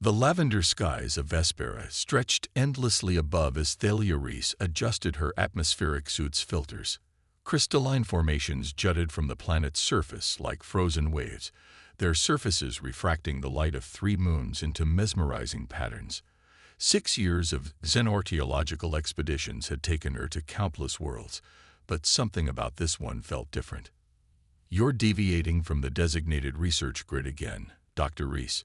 The lavender skies of Vespera stretched endlessly above as Thalia Reese adjusted her atmospheric suit's filters. Crystalline formations jutted from the planet's surface like frozen waves, their surfaces refracting the light of 3 moons into mesmerizing patterns. 6 years of xenoarchaeological expeditions had taken her to countless worlds, but something about this one felt different. "You're deviating from the designated research grid again, Dr. Reese,"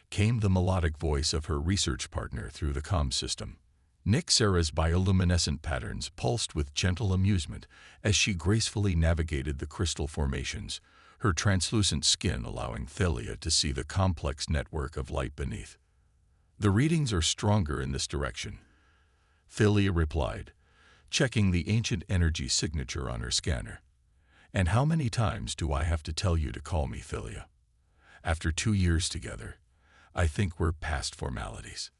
came the melodic voice of her research partner through the comm system. Nyx'ara's bioluminescent patterns pulsed with gentle amusement as she gracefully navigated the crystal formations, her translucent skin allowing Thalia to see the complex network of light beneath. "The readings are stronger in this direction," Thalia replied, checking the ancient energy signature on her scanner. "And how many times do I have to tell you to call me Thalia? After 2 years together, I think we're past formalities."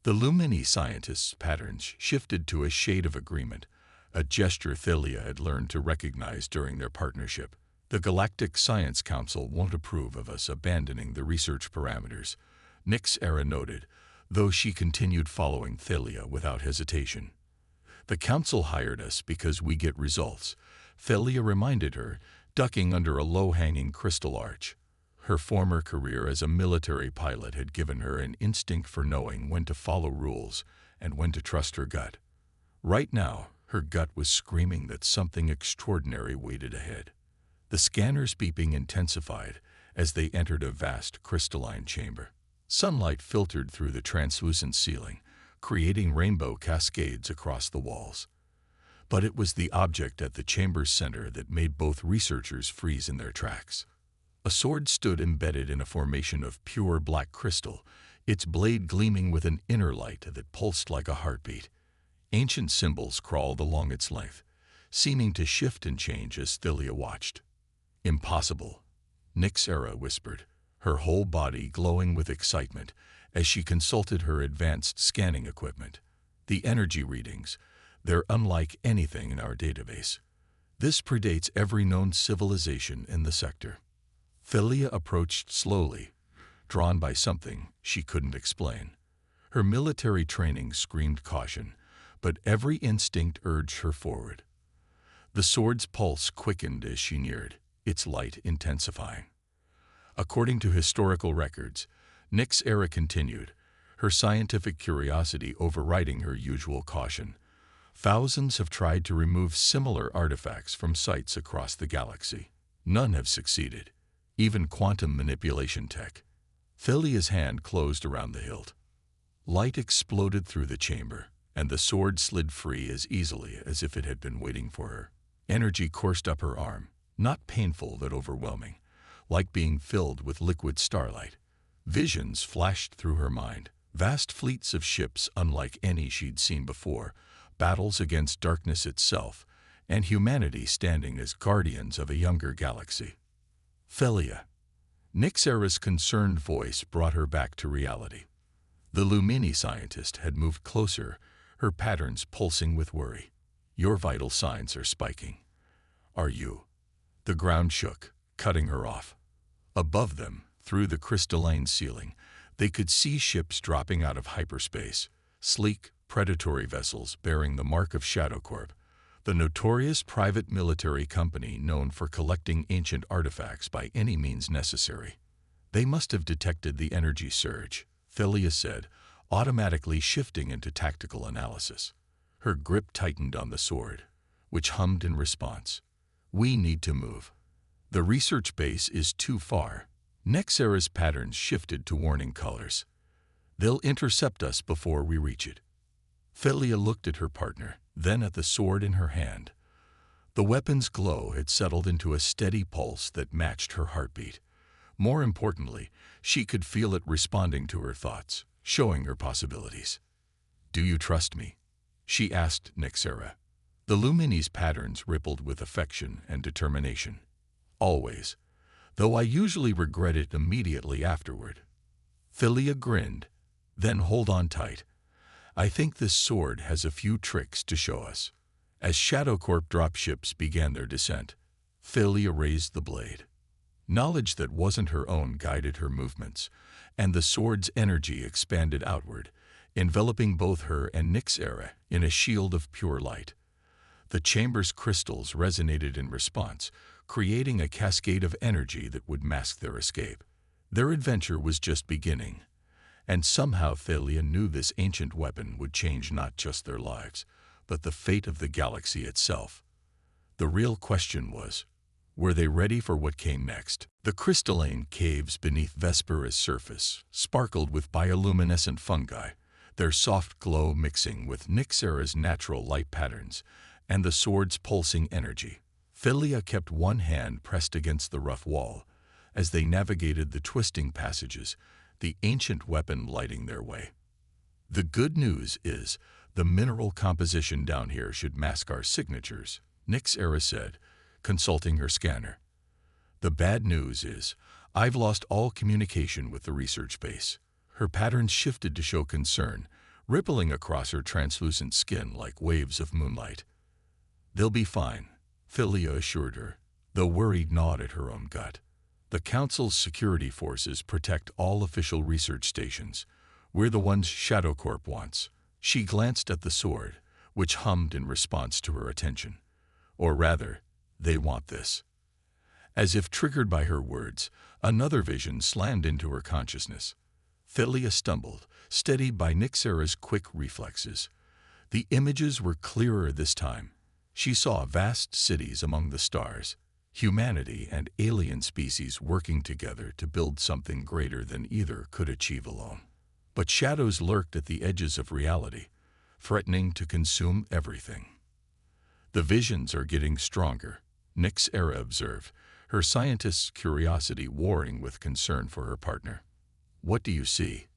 The Lumini scientist's patterns shifted to a shade of agreement, a gesture Thalia had learned to recognize during their partnership. "The Galactic Science Council won't approve of us abandoning the research parameters," Nyx'ara noted, though she continued following Thalia without hesitation. "The Council hired us because we get results," Thalia reminded her, ducking under a low-hanging crystal arch. Her former career as a military pilot had given her an instinct for knowing when to follow rules and when to trust her gut. Right now, her gut was screaming that something extraordinary waited ahead. The scanner's beeping intensified as they entered a vast crystalline chamber. Sunlight filtered through the translucent ceiling, creating rainbow cascades across the walls. But it was the object at the chamber's center that made both researchers freeze in their tracks. A sword stood embedded in a formation of pure black crystal, its blade gleaming with an inner light that pulsed like a heartbeat. Ancient symbols crawled along its length, seeming to shift and change as Thalia watched. "Impossible," Nyx'ara whispered, her whole body glowing with excitement as she consulted her advanced scanning equipment. "The energy readings, they're unlike anything in our database. This predates every known civilization in the sector." Thalia approached slowly, drawn by something she couldn't explain. Her military training screamed caution, but every instinct urged her forward. The sword's pulse quickened as she neared, its light intensifying. According to historical records, Nyx'ara continued, her scientific curiosity overriding her usual caution. "Thousands have tried to remove similar artifacts from sites across the galaxy. None have succeeded, even quantum manipulation tech." Thalia's hand closed around the hilt. Light exploded through the chamber, and the sword slid free as easily as if it had been waiting for her. Energy coursed up her arm, not painful but overwhelming, like being filled with liquid starlight. Visions flashed through her mind, vast fleets of ships unlike any she'd seen before, battles against darkness itself, and humanity standing as guardians of a younger galaxy. "Thalia." Nyx'ara's concerned voice brought her back to reality. The Lumini scientist had moved closer, her patterns pulsing with worry. "Your vital signs are spiking." "Are you?" The ground shook, cutting her off. Above them, through the crystalline ceiling, they could see ships dropping out of hyperspace, sleek, predatory vessels bearing the mark of Shadowcorp, the notorious private military company known for collecting ancient artifacts by any means necessary. "They must have detected the energy surge," Thalia said, automatically shifting into tactical analysis. Her grip tightened on the sword, which hummed in response. "We need to move. The research base is too far." Nyx'ara's patterns shifted to warning colors. "They'll intercept us before we reach it." Thalia looked at her partner, then at the sword in her hand. The weapon's glow had settled into a steady pulse that matched her heartbeat. More importantly, she could feel it responding to her thoughts, showing her possibilities. "Do you trust me?" she asked Nyx'ara. The Lumini's patterns rippled with affection and determination. "Always, though I usually regret it immediately afterward." Thalia grinned. "Then hold on tight. I think this sword has a few tricks to show us." As Shadowcorp dropships began their descent, Thalia raised the blade. Knowledge that wasn't her own guided her movements, and the sword's energy expanded outward, enveloping both her and Nyx'ara in a shield of pure light. The chamber's crystals resonated in response, creating a cascade of energy that would mask their escape. Their adventure was just beginning, and somehow Thalia knew this ancient weapon would change not just their lives, but the fate of the galaxy itself. The real question was, were they ready for what came next? The crystalline caves beneath Vespera's surface sparkled with bioluminescent fungi, their soft glow mixing with Nyx'ara's natural light patterns and the sword's pulsing energy. Thalia kept one hand pressed against the rough wall as they navigated the twisting passages, the ancient weapon lighting their way. The good news is, the mineral composition down here should mask our signatures, Nyx'ara said, consulting her scanner. The bad news is, I've lost all communication with the research base. Her patterns shifted to show concern, rippling across her translucent skin like waves of moonlight. They'll be fine, Thalia assured her, though worried gnawed at her own gut. The Council's security forces protect all official research stations. We're the ones Shadowcorp wants. She glanced at the sword, which hummed in response to her attention. Or rather, they want this. As if triggered by her words, another vision slammed into her consciousness. Thalia stumbled, steadied by Nyx'ara's quick reflexes. The images were clearer this time. She saw vast cities among the stars, humanity and alien species working together to build something greater than either could achieve alone. But shadows lurked at the edges of reality, threatening to consume everything. The visions are getting stronger, Nyx'ara observed, her scientist's curiosity warring with concern for her partner. What do you see?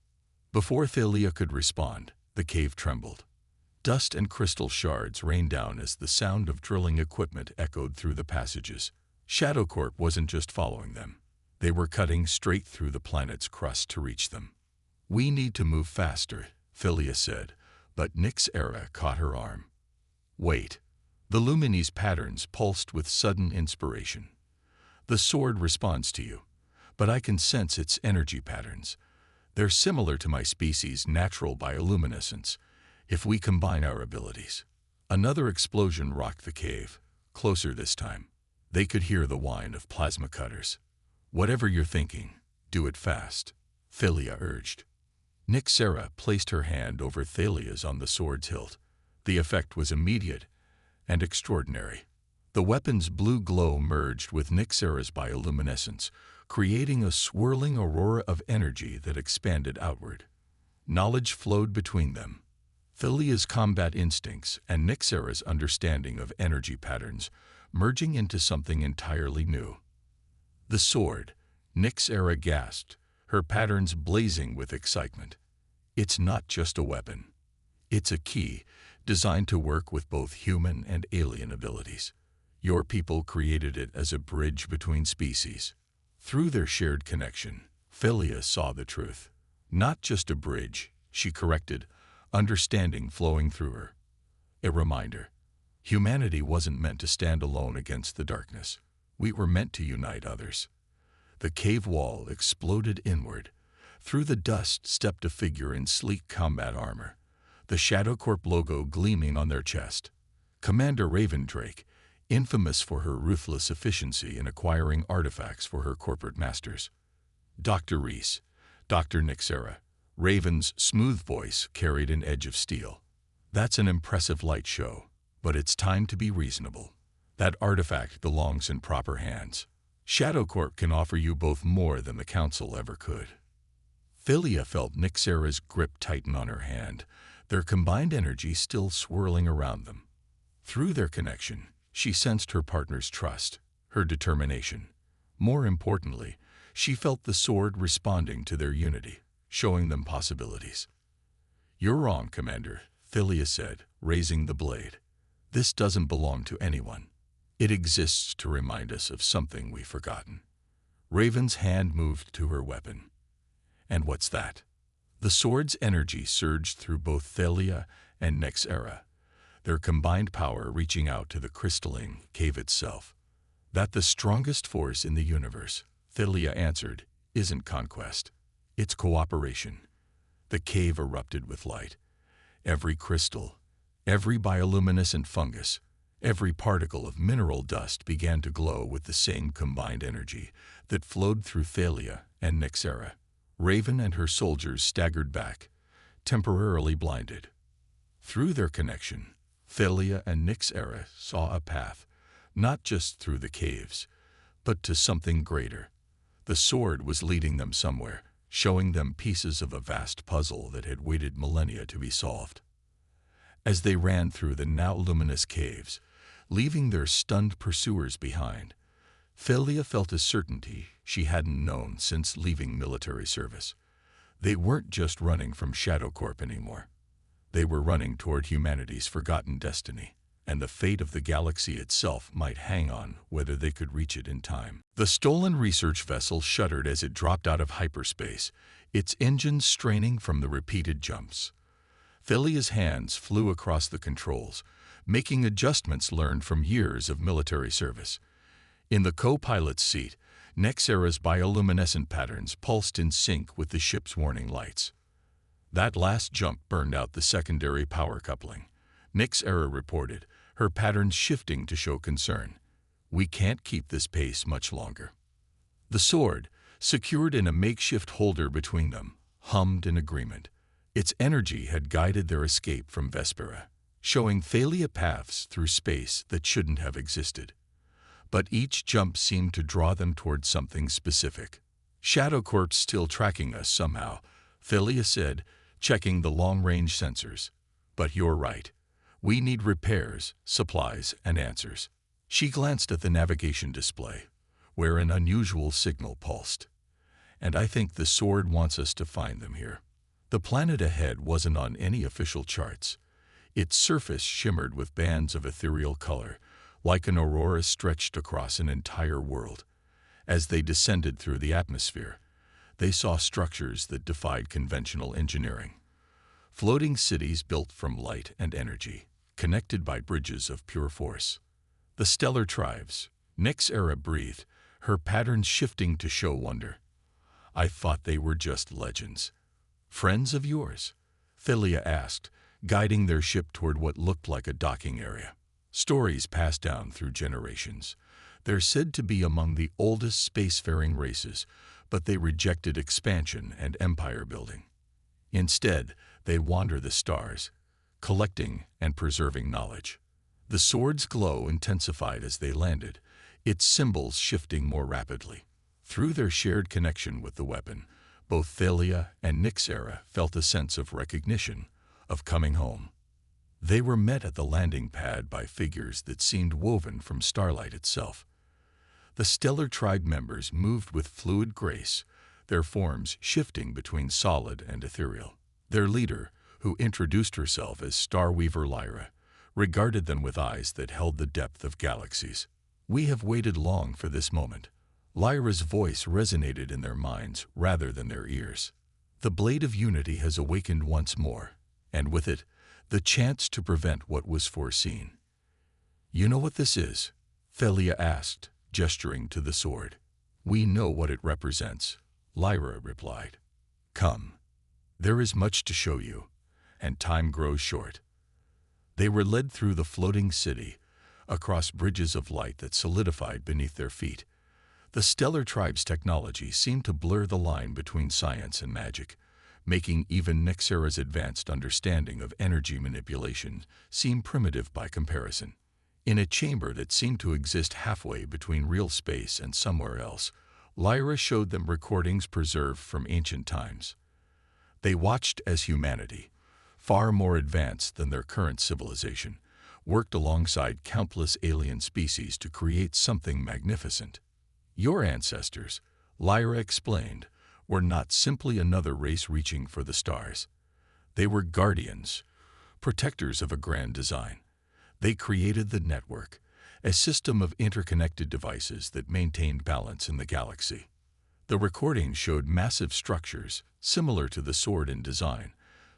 Before Thalia could respond, the cave trembled. Dust and crystal shards rained down as the sound of drilling equipment echoed through the passages. Shadowcorp wasn't just following them. They were cutting straight through the planet's crust to reach them. We need to move faster, Thalia said, but Nyx'ara caught her arm. Wait. The Lumini's patterns pulsed with sudden inspiration. The sword responds to you, but I can sense its energy patterns. They're similar to my species' natural bioluminescence, if we combine our abilities. Another explosion rocked the cave, closer this time. They could hear the whine of plasma cutters. Whatever you're thinking, do it fast, Thalia urged. Nyx'ara placed her hand over Thalia's on the sword's hilt. The effect was immediate and extraordinary. The weapon's blue glow merged with Nyx'ara's bioluminescence, creating a swirling aurora of energy that expanded outward. Knowledge flowed between them. Thalia's combat instincts and Nyx'ara's understanding of energy patterns merging into something entirely new. The sword, Nyx'ara gasped, her patterns blazing with excitement. It's not just a weapon. It's a key, designed to work with both human and alien abilities. Your people created it as a bridge between species. Through their shared connection, Thalia saw the truth. Not just a bridge, she corrected, understanding flowing through her. A reminder. Humanity wasn't meant to stand alone against the darkness. We were meant to unite others. The cave wall exploded inward. Through the dust stepped a figure in sleek combat armor, the Shadowcorp logo gleaming on their chest. Commander Ravendrake, infamous for her ruthless efficiency in acquiring artifacts for her corporate masters. Dr. Reese, Dr. Nyx'ara. Raven's smooth voice carried an edge of steel. That's an impressive light show, but it's time to be reasonable. That artifact belongs in proper hands. Shadowcorp can offer you both more than the Council ever could. Thalia felt Nyx'ara's grip tighten on her hand, their combined energy still swirling around them. Through their connection, she sensed her partner's trust, her determination. More importantly, she felt the sword responding to their unity, showing them possibilities. You're wrong, Commander, Thalia said, raising the blade. This doesn't belong to anyone. It exists to remind us of something we've forgotten. Raven's hand moved to her weapon. And what's that? The sword's energy surged through both Thalia and Nyx'ara, their combined power reaching out to the crystalline cave itself. That the strongest force in the universe, Thalia answered, isn't conquest. It's cooperation. The cave erupted with light. Every crystal, every bioluminescent fungus, every particle of mineral dust began to glow with the same combined energy that flowed through Thalia and Nyx'ara. Raven and her soldiers staggered back, temporarily blinded. Through their connection, Thalia and Nyx'ara saw a path, not just through the caves, but to something greater. The sword was leading them somewhere, showing them pieces of a vast puzzle that had waited millennia to be solved. As they ran through the now luminous caves, leaving their stunned pursuers behind, Thalia felt a certainty she hadn't known since leaving military service. They weren't just running from Shadowcorp anymore. They were running toward humanity's forgotten destiny, and the fate of the galaxy itself might hang on whether they could reach it in time. The stolen research vessel shuddered as it dropped out of hyperspace, its engines straining from the repeated jumps. Thalia's hands flew across the controls, making adjustments learned from years of military service. In the co-pilot's seat, Nyx'ara's bioluminescent patterns pulsed in sync with the ship's warning lights. That last jump burned out the secondary power coupling. Nyx'ara reported, her patterns shifting to show concern. We can't keep this pace much longer. The sword, secured in a makeshift holder between them, hummed in agreement. Its energy had guided their escape from Vespera, showing Thalia paths through space that shouldn't have existed. But each jump seemed to draw them towards something specific. Shadowcorp's still tracking us somehow, Thalia said, checking the long-range sensors. But you're right. We need repairs, supplies, and answers. She glanced at the navigation display, where an unusual signal pulsed. And I think the sword wants us to find them here. The planet ahead wasn't on any official charts. Its surface shimmered with bands of ethereal color, like an aurora stretched across an entire world. As they descended through the atmosphere, they saw structures that defied conventional engineering. Floating cities built from light and energy, connected by bridges of pure force. The stellar tribes, Nyx'ara breathed, her patterns shifting to show wonder. I thought they were just legends. Friends of yours? Thalia asked, guiding their ship toward what looked like a docking area. Stories passed down through generations. They're said to be among the oldest spacefaring races, but they rejected expansion and empire building. Instead, they wander the stars, collecting and preserving knowledge. The sword's glow intensified as they landed, its symbols shifting more rapidly. Through their shared connection with the weapon, both Thalia and Nyx'ara felt a sense of recognition, of coming home. They were met at the landing pad by figures that seemed woven from starlight itself. The stellar tribe members moved with fluid grace, their forms shifting between solid and ethereal. Their leader, who introduced herself as Starweaver Lyra, regarded them with eyes that held the depth of galaxies. We have waited long for this moment. Lyra's voice resonated in their minds rather than their ears. The blade of unity has awakened once more, and with it, the chance to prevent what was foreseen. You know what this is? Thalia asked, gesturing to the sword. We know what it represents, Lyra replied. Come. There is much to show you, and time grows short. They were led through the floating city, across bridges of light that solidified beneath their feet. The stellar tribe's technology seemed to blur the line between science and magic, making even Nyx'ara's advanced understanding of energy manipulation seem primitive by comparison. In a chamber that seemed to exist halfway between real space and somewhere else, Lyra showed them recordings preserved from ancient times. They watched as humanity, far more advanced than their current civilization, worked alongside countless alien species to create something magnificent. Your ancestors, Lyra explained, were not simply another race reaching for the stars. They were guardians, protectors of a grand design. They created the network, a system of interconnected devices that maintained balance in the galaxy. The recording showed massive structures, similar to the sword in design,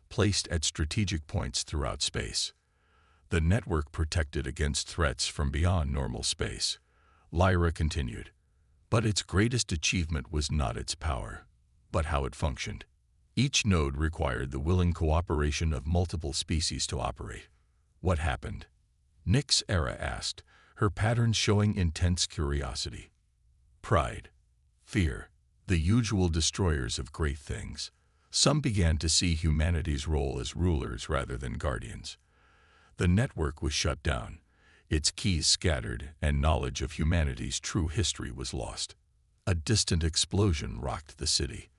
placed at strategic points throughout space. The network protected against threats from beyond normal space. Lyra continued. But its greatest achievement was not its power, but how it functioned. Each node required the willing cooperation of multiple species to operate. What happened? Nyx'ara asked, her patterns showing intense curiosity. Pride, fear, the usual destroyers of great things. Some began to see humanity's role as rulers rather than guardians. The network was shut down, its keys scattered, and knowledge of humanity's true history was lost. A distant explosion rocked the city.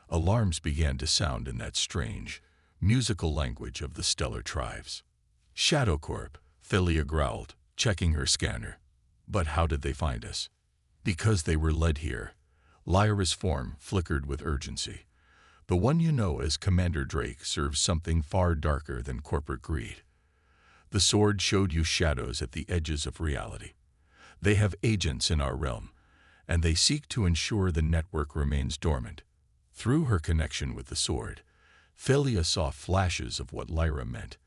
Alarms began to sound in that strange, musical language of the stellar tribes. Shadowcorp, Thalia growled, checking her scanner. But how did they find us? Because they were led here. Lyra's form flickered with urgency. The one you know as Commander Drake serves something far darker than corporate greed. The sword showed you shadows at the edges of reality. They have agents in our realm, and they seek to ensure the network remains dormant. Through her connection with the sword, Thalia saw flashes of what Lyra meant,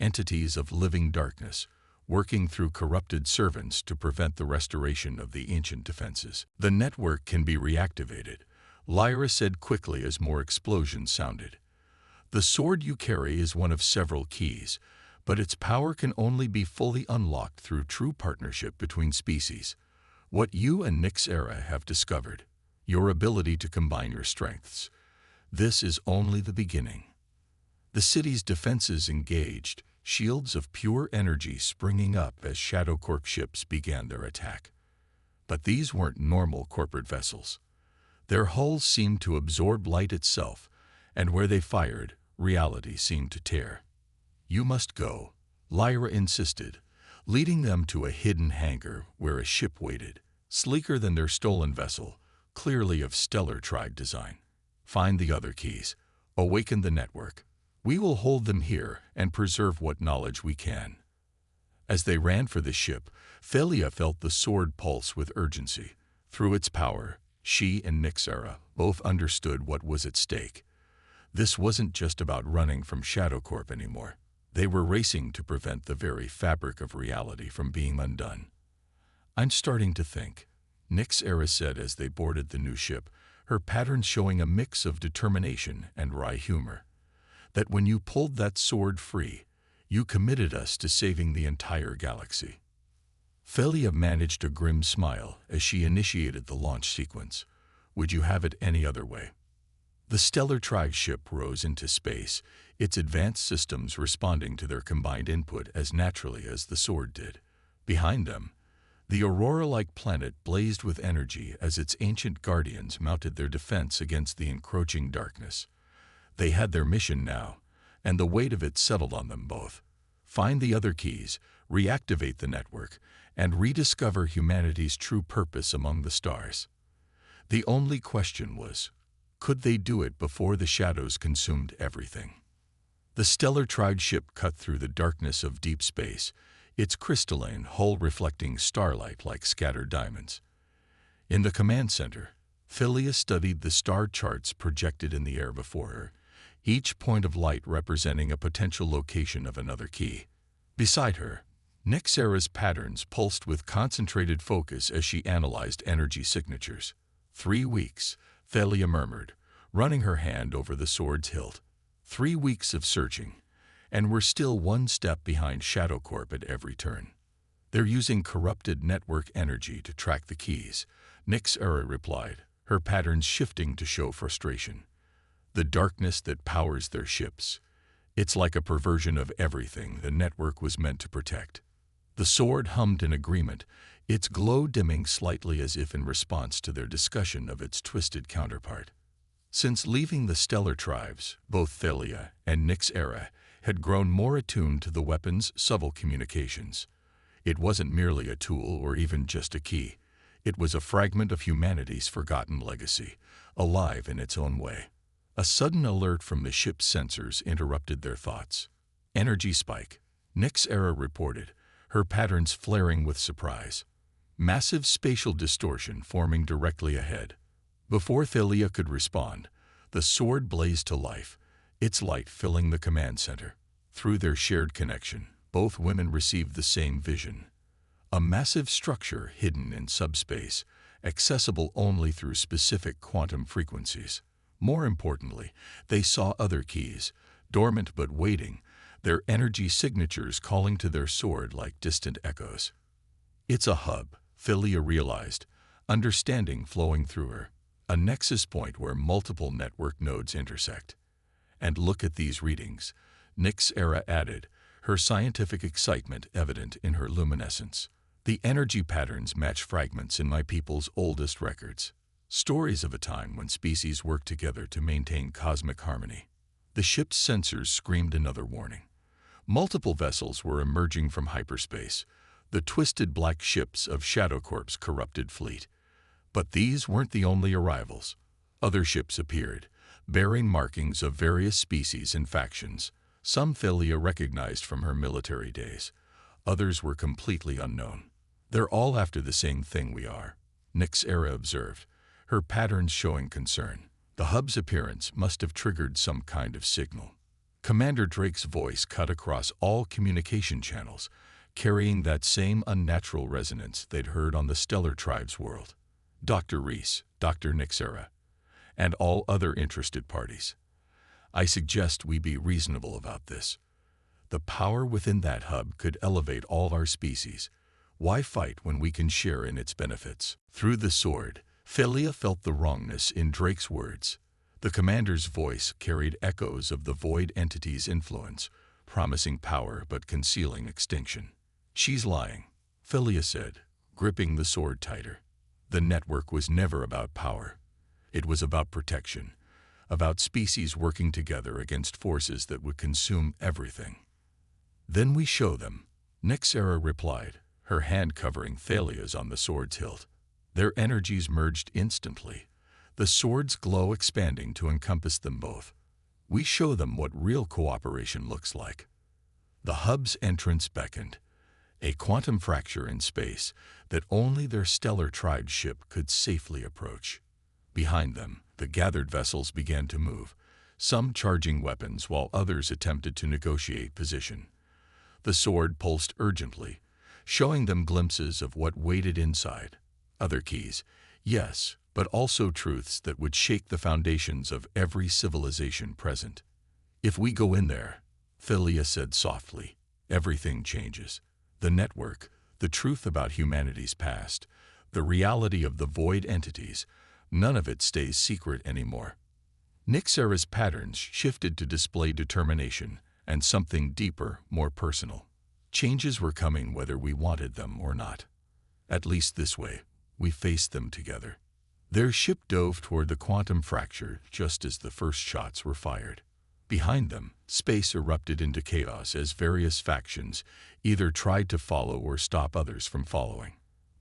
entities of living darkness, working through corrupted servants to prevent the restoration of the ancient defenses. The network can be reactivated, Lyra said quickly as more explosions sounded. The sword you carry is one of several keys, but its power can only be fully unlocked through true partnership between species. What you and Nyx'ara have discovered, your ability to combine your strengths. This is only the beginning. The city's defenses engaged, shields of pure energy springing up as Shadowcorp ships began their attack. But these weren't normal corporate vessels. Their hulls seemed to absorb light itself, and where they fired, reality seemed to tear. You must go, Lyra insisted, leading them to a hidden hangar where a ship waited, sleeker than their stolen vessel, clearly of stellar tribe design. Find the other keys. Awaken the network. We will hold them here and preserve what knowledge we can. As they ran for the ship, Thalia felt the sword pulse with urgency. Through its power, she and Nyx'ara both understood what was at stake. This wasn't just about running from Shadowcorp anymore. They were racing to prevent the very fabric of reality from being undone. I'm starting to think, Nyx'ara said as they boarded the new ship, her patterns showing a mix of determination and wry humor, that when you pulled that sword free, you committed us to saving the entire galaxy. Thalia managed a grim smile as she initiated the launch sequence. Would you have it any other way? The stellar tribe ship rose into space, its advanced systems responding to their combined input as naturally as the sword did. Behind them, the aurora-like planet blazed with energy as its ancient guardians mounted their defense against the encroaching darkness. They had their mission now, and the weight of it settled on them both. Find the other keys, reactivate the network, and rediscover humanity's true purpose among the stars. The only question was, could they do it before the shadows consumed everything? The stellar tribe ship cut through the darkness of deep space, its crystalline hull reflecting starlight like scattered diamonds. In the command center, Thalia studied the star charts projected in the air before her, each point of light representing a potential location of another key. Beside her, Nyx'ara's patterns pulsed with concentrated focus as she analyzed energy signatures. 3 weeks, Thalia murmured, running her hand over the sword's hilt. 3 weeks of searching, and we're still one step behind Shadowcorp at every turn. They're using corrupted network energy to track the keys, Nyx'ara replied, her patterns shifting to show frustration. The darkness that powers their ships. It's like a perversion of everything the network was meant to protect. The sword hummed in agreement, its glow dimming slightly as if in response to their discussion of its twisted counterpart. Since leaving the stellar tribes, both Thalia and Nyx'ara had grown more attuned to the weapon's subtle communications. It wasn't merely a tool or even just a key. It was a fragment of humanity's forgotten legacy, alive in its own way. A sudden alert from the ship's sensors interrupted their thoughts. Energy spike, Nyx'ara reported, her patterns flaring with surprise. Massive spatial distortion forming directly ahead. Before Thalia could respond, the sword blazed to life, its light filling the command center. Through their shared connection, both women received the same vision. A massive structure hidden in subspace, accessible only through specific quantum frequencies. More importantly, they saw other keys, dormant but waiting, their energy signatures calling to their sword like distant echoes. It's a hub, Thalia realized, understanding flowing through her, a nexus point where multiple network nodes intersect. And look at these readings, Nyx'ara added, her scientific excitement evident in her luminescence. The energy patterns match fragments in my people's oldest records. Stories of a time when species worked together to maintain cosmic harmony. The ship's sensors screamed another warning. Multiple vessels were emerging from hyperspace, the twisted black ships of Shadowcorp's corrupted fleet. But these weren't the only arrivals. Other ships appeared, bearing markings of various species and factions. Some Thalia recognized from her military days. Others were completely unknown. They're all after the same thing we are, Nyx'ara observed, her patterns showing concern. The hub's appearance must have triggered some kind of signal. Commander Drake's voice cut across all communication channels, carrying that same unnatural resonance they'd heard on the Stellar Tribe's world. Dr. Reese, Dr. Nyx'ara, and all other interested parties. I suggest we be reasonable about this. The power within that hub could elevate all our species. Why fight when we can share in its benefits? Through the sword, Thalia felt the wrongness in Drake's words. The commander's voice carried echoes of the void entity's influence, promising power but concealing extinction. She's lying, Thalia said, gripping the sword tighter. The network was never about power. It was about protection, about species working together against forces that would consume everything. Then we show them, Nyx'ara replied, her hand covering Thalia's on the sword's hilt. Their energies merged instantly, the sword's glow expanding to encompass them both. We show them what real cooperation looks like. The hub's entrance beckoned, a quantum fracture in space that only their stellar tribe ship could safely approach. Behind them, the gathered vessels began to move, some charging weapons while others attempted to negotiate position. The sword pulsed urgently, showing them glimpses of what waited inside. Other keys, yes, but also truths that would shake the foundations of every civilization present. If we go in there, Thalia said softly, everything changes. The network, the truth about humanity's past, the reality of the void entities, none of it stays secret anymore. Nyx'ara's patterns shifted to display determination and something deeper, more personal. Changes were coming whether we wanted them or not. At least this way, we faced them together. Their ship dove toward the quantum fracture just as the first shots were fired. Behind them, space erupted into chaos as various factions either tried to follow or stop others from following.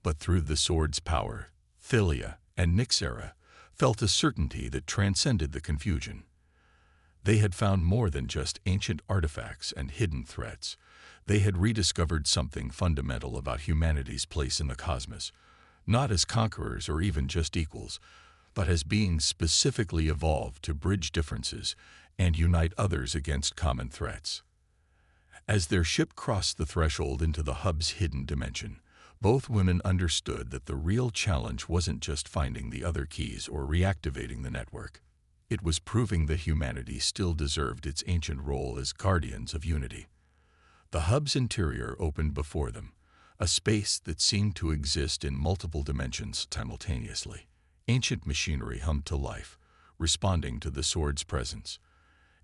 But through the sword's power, Thalia and Nyx'ara felt a certainty that transcended the confusion. They had found more than just ancient artifacts and hidden threats. They had rediscovered something fundamental about humanity's place in the cosmos, not as conquerors or even just equals, but as beings specifically evolved to bridge differences and unite others against common threats. As their ship crossed the threshold into the hub's hidden dimension, both women understood that the real challenge wasn't just finding the other keys or reactivating the network. It was proving that humanity still deserved its ancient role as guardians of unity. The hub's interior opened before them, a space that seemed to exist in multiple dimensions simultaneously. Ancient machinery hummed to life, responding to the sword's presence.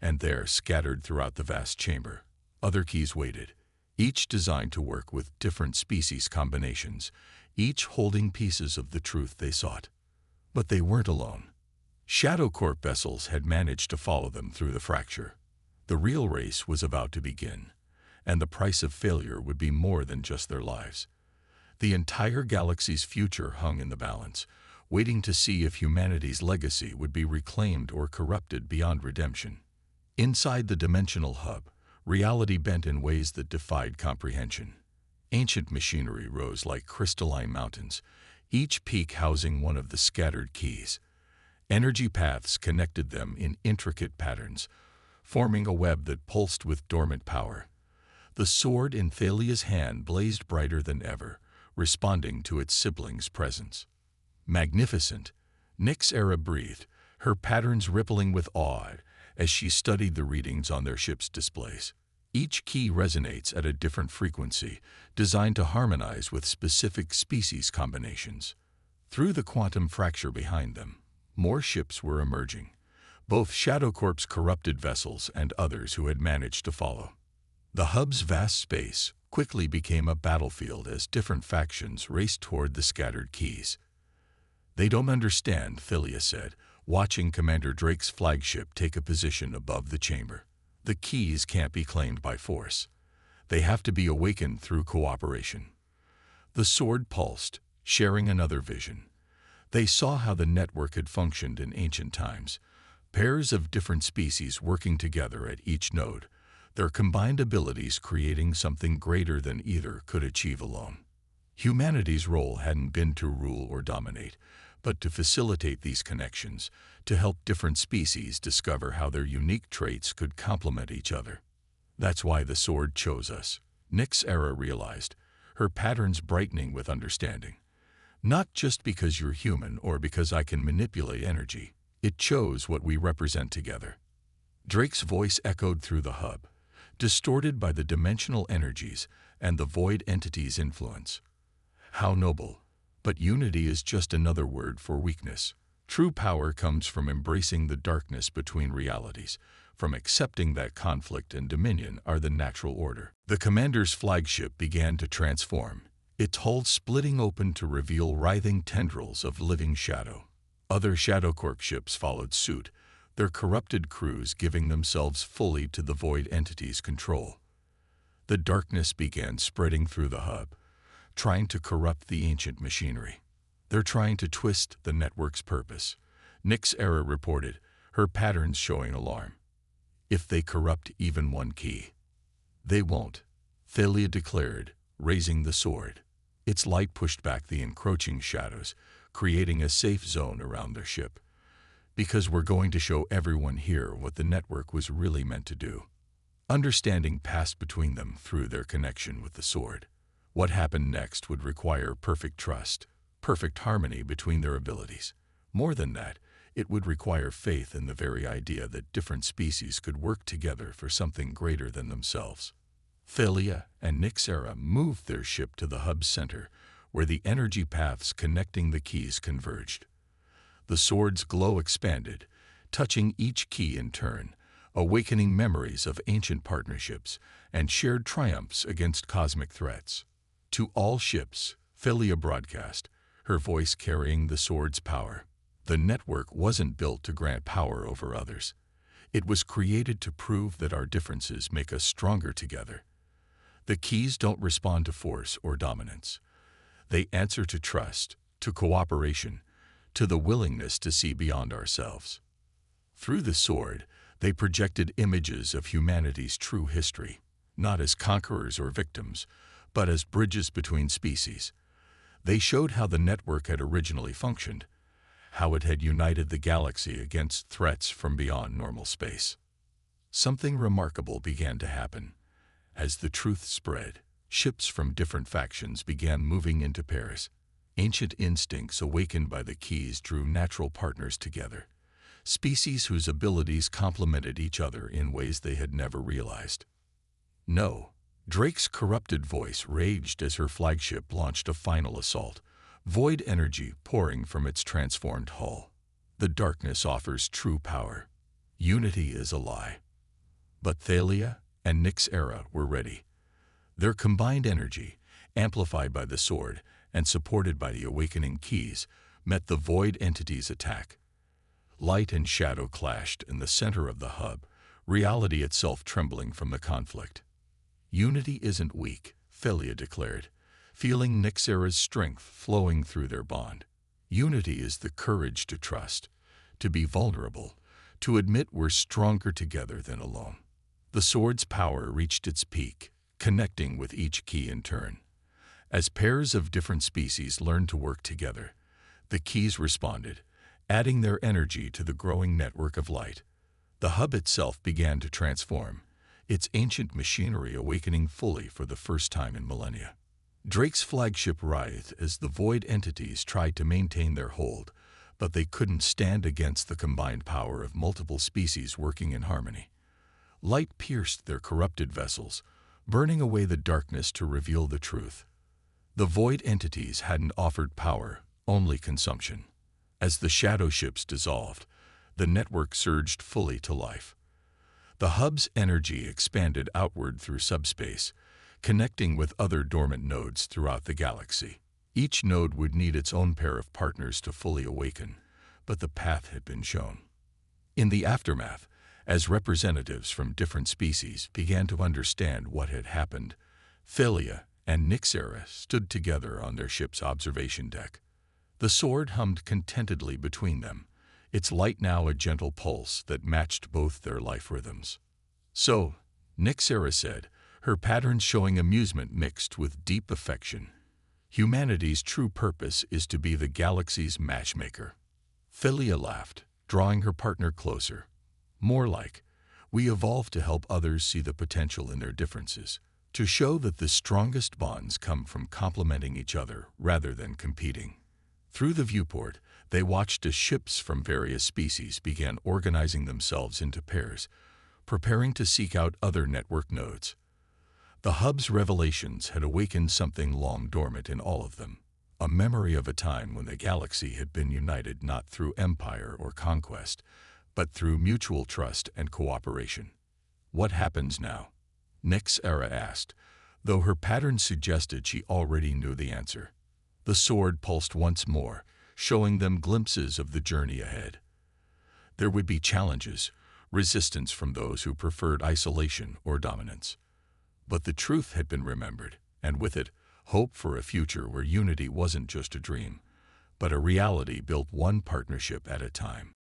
And there, scattered throughout the vast chamber, other keys waited, each designed to work with different species combinations, each holding pieces of the truth they sought. But they weren't alone. Shadowcorp vessels had managed to follow them through the fracture. The real race was about to begin, and the price of failure would be more than just their lives. The entire galaxy's future hung in the balance, waiting to see if humanity's legacy would be reclaimed or corrupted beyond redemption. Inside the dimensional hub, reality bent in ways that defied comprehension. Ancient machinery rose like crystalline mountains, each peak housing one of the scattered keys. Energy paths connected them in intricate patterns, forming a web that pulsed with dormant power. The sword in Thalia's hand blazed brighter than ever, responding to its sibling's presence. Magnificent, Nyx'ara breathed, her patterns rippling with awe as she studied the readings on their ship's displays. Each key resonates at a different frequency, designed to harmonize with specific species combinations. Through the quantum fracture behind them, more ships were emerging, both Shadowcorp's corrupted vessels and others who had managed to follow. The hub's vast space quickly became a battlefield as different factions raced toward the scattered keys. "They don't understand," Thalia said, watching Commander Drake's flagship take a position above the chamber. "The keys can't be claimed by force. They have to be awakened through cooperation." The sword pulsed, sharing another vision. They saw how the network had functioned in ancient times, pairs of different species working together at each node, their combined abilities creating something greater than either could achieve alone. Humanity's role hadn't been to rule or dominate, but to facilitate these connections, to help different species discover how their unique traits could complement each other. "That's why the sword chose us," Nyx'ara realized, her patterns brightening with understanding. "Not just because you're human or because I can manipulate energy. It chose what we represent together." Drake's voice echoed through the hub, distorted by the dimensional energies and the void entity's influence. "How noble! But unity is just another word for weakness. True power comes from embracing the darkness between realities, from accepting that conflict and dominion are the natural order." The commander's flagship began to transform, its hull splitting open to reveal writhing tendrils of living shadow. Other Shadowcorp ships followed suit, their corrupted crews giving themselves fully to the void entity's control. The darkness began spreading through the hub, trying to corrupt the ancient machinery. "They're trying to twist the network's purpose," Nyx'ara reported, her patterns showing alarm. "If they corrupt even one key." "They won't," Thalia declared, raising the sword. Its light pushed back the encroaching shadows, creating a safe zone around their ship. "Because we're going to show everyone here what the network was really meant to do." Understanding passed between them through their connection with the sword. What happened next would require perfect trust, perfect harmony between their abilities. More than that, it would require faith in the very idea that different species could work together for something greater than themselves. Thalia and Nyx'ara moved their ship to the hub's center, where the energy paths connecting the keys converged. The sword's glow expanded, touching each key in turn, awakening memories of ancient partnerships and shared triumphs against cosmic threats. To all ships, Thalia broadcast, her voice carrying the sword's power. The network wasn't built to grant power over others. It was created to prove that our differences make us stronger together. The keys don't respond to force or dominance. They answer to trust, to cooperation, to the willingness to see beyond ourselves. Through the sword, they projected images of humanity's true history, not as conquerors or victims, but as bridges between species. They showed how the network had originally functioned, how it had united the galaxy against threats from beyond normal space. Something remarkable began to happen. As the truth spread, ships from different factions began moving into pairs. Ancient instincts awakened by the keys drew natural partners together, species whose abilities complemented each other in ways they had never realized. "No." Drake's corrupted voice raged as her flagship launched a final assault, void energy pouring from its transformed hull. "The darkness offers true power. Unity is a lie." But Thalia and Nyx'ara were ready. Their combined energy, amplified by the sword and supported by the awakening keys, met the void entity's attack. Light and shadow clashed in the center of the hub, reality itself trembling from the conflict. "Unity isn't weak," Thalia declared, feeling Nyx'ara's strength flowing through their bond. "Unity is the courage to trust, to be vulnerable, to admit we're stronger together than alone." The sword's power reached its peak, connecting with each key in turn. As pairs of different species learned to work together, the keys responded, adding their energy to the growing network of light. The hub itself began to transform, its ancient machinery awakening fully for the first time in millennia. Drake's flagship writhed as the void entities tried to maintain their hold, but they couldn't stand against the combined power of multiple species working in harmony. Light pierced their corrupted vessels, burning away the darkness to reveal the truth. The void entities hadn't offered power, only consumption. As the shadow ships dissolved, the network surged fully to life. The hub's energy expanded outward through subspace, connecting with other dormant nodes throughout the galaxy. Each node would need its own pair of partners to fully awaken, but the path had been shown. In the aftermath, as representatives from different species began to understand what had happened, Thalia and Nyx'ara stood together on their ship's observation deck. The sword hummed contentedly between them, its light now a gentle pulse that matched both their life rhythms. "So," Nyx'ara said, her patterns showing amusement mixed with deep affection, "humanity's true purpose is to be the galaxy's matchmaker." Thalia laughed, drawing her partner closer. "More like, we evolved to help others see the potential in their differences, to show that the strongest bonds come from complementing each other rather than competing." Through the viewport, they watched as ships from various species began organizing themselves into pairs, preparing to seek out other network nodes. The hub's revelations had awakened something long dormant in all of them, a memory of a time when the galaxy had been united not through empire or conquest, but through mutual trust and cooperation. "What happens now?" Nyx'ara asked, though her pattern suggested she already knew the answer. The sword pulsed once more, showing them glimpses of the journey ahead. There would be challenges, resistance from those who preferred isolation or dominance. But the truth had been remembered, and with it, hope for a future where unity wasn't just a dream, but a reality built one partnership at a time.